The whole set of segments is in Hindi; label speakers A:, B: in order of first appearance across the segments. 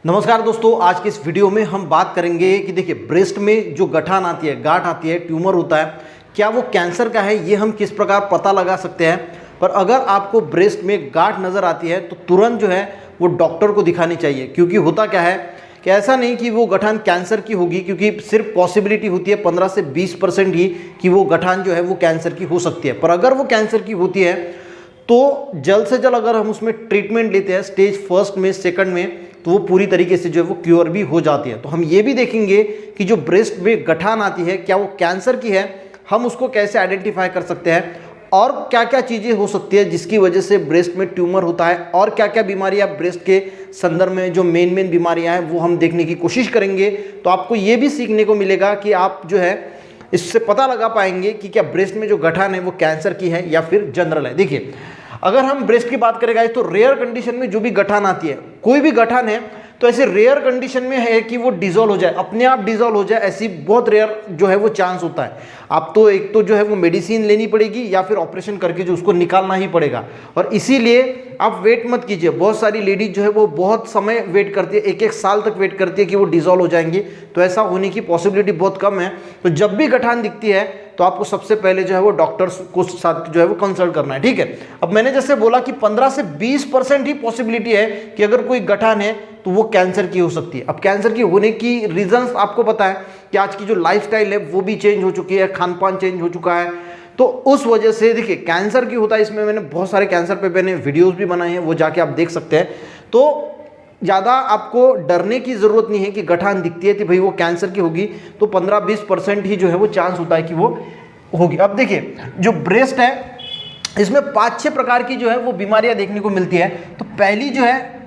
A: नमस्कार दोस्तों, आज के इस वीडियो में हम बात करेंगे कि देखिए ब्रेस्ट में जो गठान आती है, गांठ आती है, ट्यूमर होता है, क्या वो कैंसर का है, ये हम किस प्रकार पता लगा सकते हैं। पर अगर आपको ब्रेस्ट में गांठ नज़र आती है तो तुरंत जो है वो डॉक्टर को दिखानी चाहिए, क्योंकि होता क्या है कि ऐसा नहीं कि वो गठान कैंसर की होगी, क्योंकि सिर्फ पॉसिबिलिटी होती है 15 से 20% ही कि वो गठान जो है वो कैंसर की हो सकती है। पर अगर वो कैंसर की होती है तो जल्द से जल्द अगर हम उसमें ट्रीटमेंट लेते हैं स्टेज फर्स्ट में, सेकंड में, तो वो पूरी तरीके से जो है वो क्योर भी हो जाती है। तो हम ये भी देखेंगे कि जो ब्रेस्ट में गठान आती है क्या वो कैंसर की है, हम उसको कैसे आइडेंटिफाई कर सकते हैं और क्या क्या चीज़ें हो सकती है जिसकी वजह से ब्रेस्ट में ट्यूमर होता है, और क्या क्या बीमारियां ब्रेस्ट के संदर्भ में जो मेन बीमारियां हैं वो हम देखने की कोशिश करेंगे। तो आपको ये भी सीखने को मिलेगा कि आप जो है इससे पता लगा पाएंगे कि क्या ब्रेस्ट में जो गठान है वो कैंसर की है या फिर जनरल है। देखिए, अगर हम ब्रेस्ट की बात करें गाइस, तो रेयर कंडीशन में जो भी गठान आती है, कोई भी गठान है तो ऐसे रेयर कंडीशन में है कि वो डिसॉल्व हो जाए, अपने आप डिसॉल्व हो जाए, ऐसी बहुत रेयर जो है वो चांस होता है। आप तो एक तो जो है वो मेडिसिन लेनी पड़ेगी या फिर ऑपरेशन करके जो उसको निकालना ही पड़ेगा। और इसीलिए आप वेट मत कीजिए। बहुत सारी लेडीज जो है वो बहुत समय वेट करती है, एक साल तक वेट करती है कि वो डिसॉल्व हो जाएंगे, तो ऐसा होने की पॉसिबिलिटी बहुत कम है। तो जब भी गठान दिखती है तो आपको सबसे पहले जो है वो डॉक्टर्स को साथ जो है वो कंसल्ट करना है, ठीक है। अब मैंने जैसे बोला कि 15 से 20% ही पॉसिबिलिटी है कि अगर कोई गठान है तो वो कैंसर की हो सकती है। अब कैंसर की होने की रीजंस आपको पता है कि आज की जो लाइफस्टाइल है वो भी चेंज हो चुकी है, खान पान चेंज हो चुका है, तो उस वजह से देखिए कैंसर की होता है। इसमें मैंने बहुत सारे कैंसर पे मैंने वीडियोस भी बनाए हैं, वो जाके आप देख सकते हैं। तो ज़्यादा आपको डरने की ज़रूरत नहीं है कि गठान दिखती है कि भाई वो कैंसर की होगी, तो 15-20% ही जो है वो चांस होता है कि वो होगी। अब देखिए, जो ब्रेस्ट है इसमें 5-6 प्रकार की जो है वो बीमारियां देखने को मिलती है। तो पहली जो है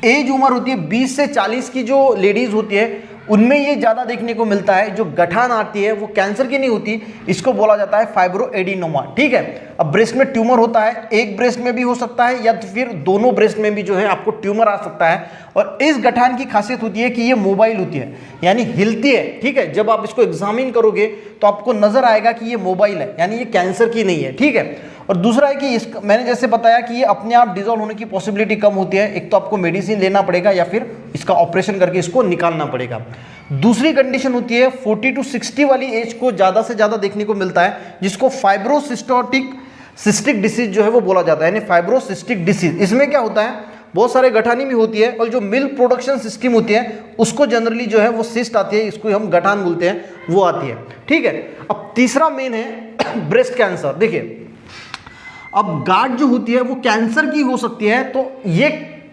A: एज उम्र होती है 20 से 40 की जो लेडीज़ होती है उनमें ये ज़्यादा देखने को मिलता है। जो गठान आती है वो कैंसर की नहीं होती, इसको बोला जाता है फाइब्रोएडिनोमा, ठीक है। अब ब्रेस्ट में ट्यूमर होता है, एक ब्रेस्ट में भी हो सकता है या तो फिर दोनों ब्रेस्ट में भी जो है आपको ट्यूमर आ सकता है। और इस गठान की खासियत होती है कि ये मोबाइल होती है, यानी हिलती है, ठीक है। जब आप इसको एग्जामिन करोगे तो आपको नजर आएगा कि ये मोबाइल है, यानी ये कैंसर की नहीं है, ठीक है। और दूसरा है कि इसका मैंने जैसे बताया कि ये अपने आप डिसॉल्व होने की पॉसिबिलिटी कम होती है। एक तो आपको मेडिसिन लेना पड़ेगा या फिर इसका ऑपरेशन करके इसको निकालना पड़ेगा। दूसरी कंडीशन होती है 40 to 60 वाली एज को ज़्यादा से ज़्यादा देखने को मिलता है, जिसको सिस्टिक डिसीज जो है वो बोला जाता है, यानी फाइब्रोसिस्टिक डिसीज। इसमें क्या होता है, बहुत सारे गठानी भी होती है और जो मिल्क प्रोडक्शन सिस्टम होती है उसको जनरली जो है वो सिस्ट आती है, इसको हम गठान बोलते हैं, वो आती है, ठीक है। अब तीसरा मेन है ब्रेस्ट कैंसर। देखिए, अब गांठ जो होती है वो कैंसर की हो सकती है, तो ये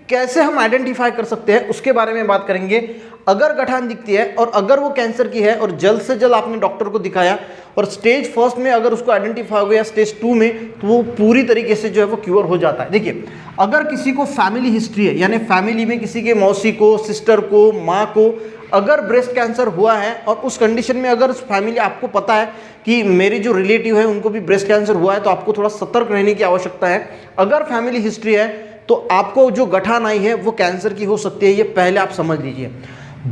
A: कैसे हम आइडेंटिफाई कर सकते हैं उसके बारे में बात करेंगे। अगर गठान दिखती है और अगर वो कैंसर की है और जल्द से जल्द आपने डॉक्टर को दिखाया और स्टेज फर्स्ट में अगर उसको आइडेंटिफाई हो गया, स्टेज 2 में, तो वो पूरी तरीके से जो है वो क्योर हो जाता है। देखिए, अगर किसी को फैमिली हिस्ट्री है, यानी फैमिली में किसी के मौसी को, सिस्टर को, माँ को अगर ब्रेस्ट कैंसर हुआ है और उस कंडीशन में अगर फैमिली आपको पता है कि मेरे जो रिलेटिव है उनको भी ब्रेस्ट कैंसर हुआ है, तो आपको थोड़ा सतर्क रहने की आवश्यकता है। अगर फैमिली हिस्ट्री है तो आपको जो गठान आई है वो कैंसर की हो सकती है, ये पहले आप समझ लीजिए।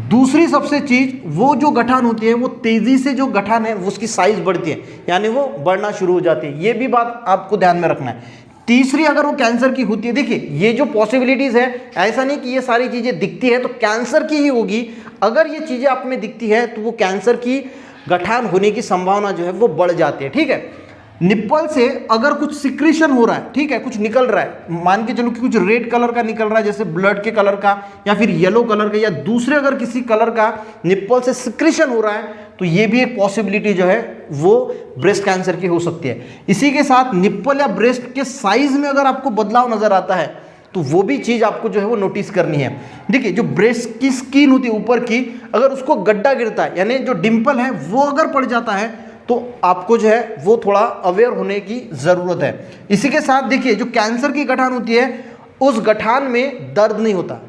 A: दूसरी सबसे चीज, वो जो गठान होती है वो तेजी से जो गठान है वो उसकी साइज बढ़ती है, यानी वो बढ़ना शुरू हो जाती है, ये भी बात आपको ध्यान में रखना है। तीसरी, अगर वो कैंसर की होती है, देखिए ये जो पॉसिबिलिटीज है, ऐसा नहीं कि ये सारी चीजें दिखती है तो कैंसर की ही होगी। अगर ये चीजें आप में दिखती है तो वो कैंसर की गठान होने की संभावना जो है वो बढ़ जाती है, ठीक है। निप्पल से अगर कुछ सिक्रीशन हो रहा है, ठीक है, कुछ निकल रहा है, मान के चलो कि कुछ रेड कलर का निकल रहा है, जैसे ब्लड के कलर का या फिर येलो कलर का या दूसरे अगर किसी कलर का निप्पल से सिक्रीशन हो रहा है, तो ये भी एक पॉसिबिलिटी जो है वो ब्रेस्ट कैंसर की हो सकती है। इसी के साथ निप्पल या ब्रेस्ट के साइज में अगर आपको बदलाव नजर आता है तो वो भी चीज आपको जो है वो नोटिस करनी है। देखिए, जो ब्रेस्ट की स्किन होती है ऊपर की, अगर उसको गड्ढा गिरता है, यानी जो डिंपल है वो अगर पड़ जाता है, तो आपको जो है वो थोड़ा अवेयर होने की ज़रूरत है। इसी के साथ देखिए, जो कैंसर की गठान होती है उस गठान में दर्द नहीं होता।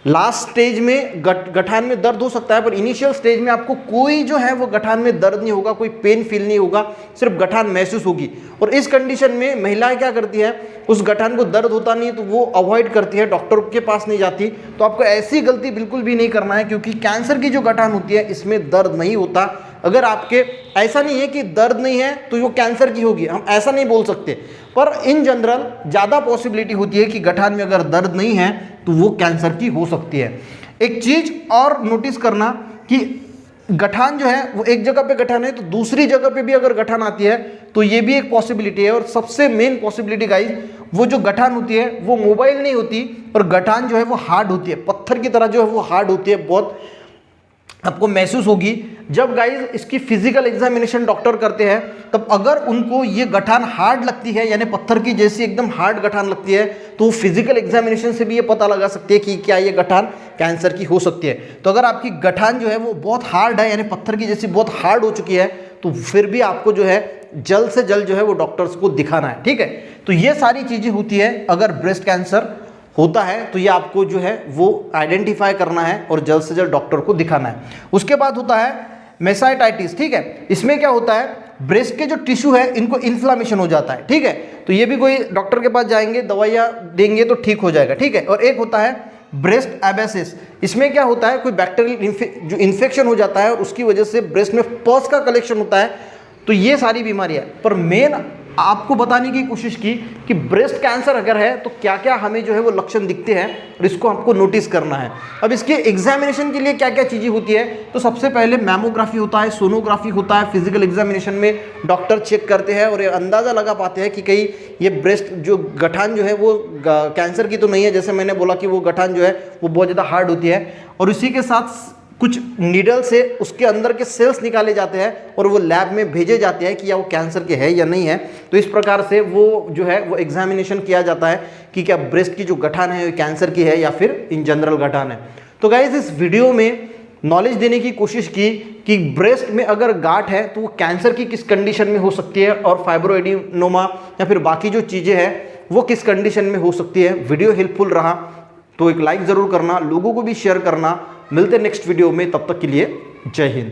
A: लास्ट स्टेज में गठान में दर्द हो सकता है, पर इनिशियल स्टेज में आपको कोई जो है वो गठान में दर्द नहीं होगा, कोई पेन फील नहीं होगा, सिर्फ गठान महसूस होगी। और इस कंडीशन में महिलाएं क्या करती है, उस गठान को दर्द होता नहीं है तो वो अवॉइड करती है, डॉक्टर के पास नहीं जाती। तो आपको ऐसी गलती बिल्कुल भी नहीं करना है, क्योंकि कैंसर की जो गठान होती है इसमें दर्द नहीं होता। अगर आपके ऐसा नहीं है कि दर्द नहीं है तो वो कैंसर की होगी, हम ऐसा नहीं बोल सकते, पर इन जनरल ज़्यादा पॉसिबिलिटी होती है कि गठान में अगर दर्द नहीं है तो वो कैंसर की हो सकती है। एक चीज और नोटिस करना कि गठान जो है वो एक जगह पे गठान है तो दूसरी जगह पे भी अगर गठान आती है तो ये भी एक पॉसिबिलिटी है। और सबसे मेन पॉसिबिलिटी गाइज, वो जो गठान होती है वो मोबाइल नहीं होती, और गठान जो है वो हार्ड होती है, पत्थर की तरह जो है वो हार्ड होती है, बहुत आपको महसूस होगी। जब गाइज इसकी फिजिकल एग्जामिनेशन डॉक्टर करते हैं तब अगर उनको ये गठान हार्ड लगती है, यानी पत्थर की जैसी एकदम हार्ड गठान लगती है, तो फिजिकल एग्जामिनेशन से भी ये पता लगा सकते हैं कि क्या ये गठान कैंसर की हो सकती है। तो अगर आपकी गठान जो है वो बहुत हार्ड है, यानी पत्थर की जैसी बहुत हार्ड हो चुकी है, तो फिर भी आपको जो है जल्द से जल्द जो है वो डॉक्टर्स को दिखाना है, ठीक है। तो ये सारी चीज़ें होती है अगर ब्रेस्ट कैंसर होता है, तो ये आपको जो है वो आइडेंटिफाई करना है और जल्द से जल्द डॉक्टर को दिखाना है। उसके बाद होता है मेसाइटाइटिस, ठीक है। इसमें क्या होता है, ब्रेस्ट के जो टिश्यू है इनको इन्फ्लामेशन हो जाता है, ठीक है। तो ये भी कोई डॉक्टर के पास जाएंगे, दवाइयाँ देंगे तो ठीक हो जाएगा, ठीक है। और एक होता है ब्रेस्ट एबेसिस, इसमें क्या होता है, कोई बैक्टीरियल जो इन्फेक्शन हो जाता है और उसकी वजह से ब्रेस्ट में पस का कलेक्शन होता है। तो ये सारी बीमारियां, पर मेन आपको बताने की कोशिश की कि ब्रेस्ट कैंसर अगर है तो क्या क्या हमें जो है वो लक्षण दिखते हैं और इसको आपको नोटिस करना है। अब इसके एग्जामिनेशन के लिए क्या क्या चीज़ें होती है, तो सबसे पहले मैमोग्राफी होता है, सोनोग्राफी होता है। फिजिकल एग्जामिनेशन में डॉक्टर चेक करते हैं और ये अंदाज़ा लगा पाते हैं कि कहीं ये ब्रेस्ट जो गठान जो है वो कैंसर की तो नहीं है, जैसे मैंने बोला कि वो गठान जो है वो बहुत ज़्यादा हार्ड होती है। और इसी के साथ कुछ नीडल से उसके अंदर के सेल्स निकाले जाते हैं और वो लैब में भेजे जाते हैं कि या वो कैंसर के है या नहीं है। तो इस प्रकार से वो जो है वो एग्जामिनेशन किया जाता है कि क्या ब्रेस्ट की जो गठान है वो कैंसर की है या फिर इन जनरल गठान है। तो गाइस इस वीडियो में नॉलेज देने की कोशिश की कि ब्रेस्ट में अगर गांठ है तो वो कैंसर की किस कंडीशन में हो सकती है, और फाइब्रोएडिनोमा या फिर बाकी जो चीज़ें हैं वो किस कंडीशन में हो सकती है। वीडियो हेल्पफुल रहा तो एक लाइक ज़रूर करना, लोगों को भी शेयर करना। मिलते हैं नेक्स्ट वीडियो में, तब तक के लिए जय हिंद।